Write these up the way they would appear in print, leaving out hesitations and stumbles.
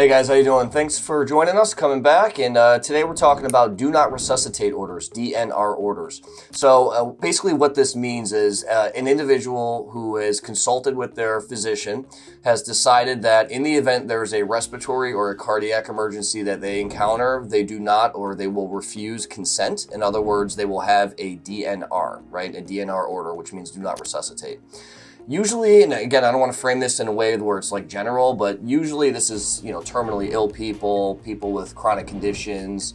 Hey guys, how you doing? Thanks for joining us, coming back, and today we're talking about Do Not Resuscitate Orders, DNR Orders. So basically what this means is an individual who has consulted with their physician has decided that in the event there's a respiratory or a cardiac emergency that they encounter, they do not or they will refuse consent. In other words, they will have a DNR, right? A DNR order, which means do not resuscitate. Usually, and again, I don't want to frame this in a way where it's like general, but usually this is, terminally ill people, people with chronic conditions,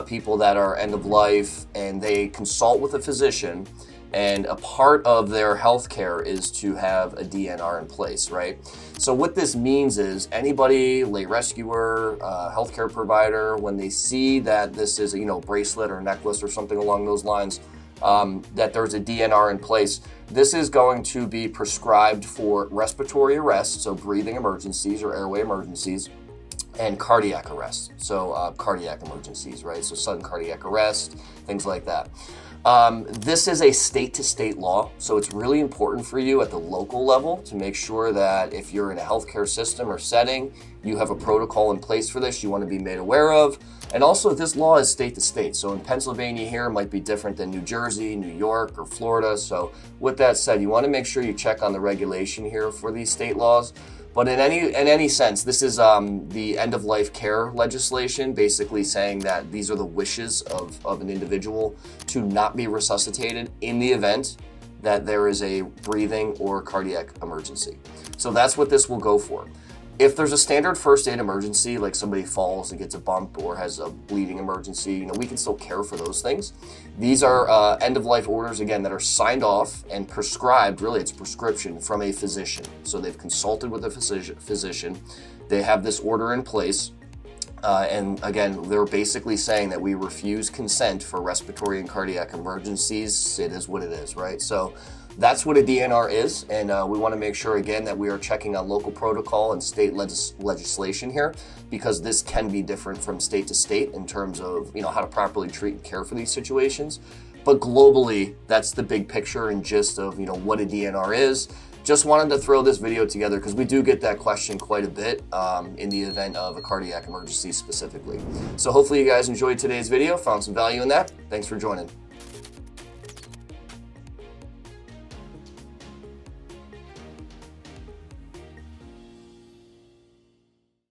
people that are end of life, and they consult with a physician, and a part of their health care is to have a DNR in place, right? So what this means is anybody, lay rescuer, healthcare provider, when they see that this is a, bracelet or necklace or something along those lines, that there's a DNR in place, this is going to be prescribed for respiratory arrest, so breathing emergencies or airway emergencies, and cardiac arrest, so cardiac emergencies, right? So sudden cardiac arrest, things like that. This is a state-to-state law, so it's really important for you at the local level to make sure that if you're in a healthcare system or setting, you have a protocol in place for this you want to be made aware of. And also, this law is state-to-state, so in Pennsylvania here, it might be different than New Jersey, New York, or Florida. So with that said, you want to make sure you check on the regulation here for these state laws. But in any sense, this is the end-of-life care legislation, basically saying that these are the wishes of an individual to not be resuscitated in the event that there is a breathing or cardiac emergency. So that's what this will go for. If there's a standard first aid emergency, like somebody falls and gets a bump or has a bleeding emergency, we can still care for those things. These are end-of-life orders, again, that are signed off and prescribed, really it's prescription from a physician. So they've consulted with a physician, they have this order in place, and again, they're basically saying that we refuse consent for respiratory and cardiac emergencies. It is what it is, right? So that's what a DNR is, and we want to make sure, again, that we are checking on local protocol and state legislation here, because this can be different from state to state in terms of, how to properly treat and care for these situations. But globally, that's the big picture and gist of, what a DNR is. Just wanted to throw this video together because we do get that question quite a bit in the event of a cardiac emergency specifically. So hopefully you guys enjoyed today's video, found some value in that. Thanks for joining.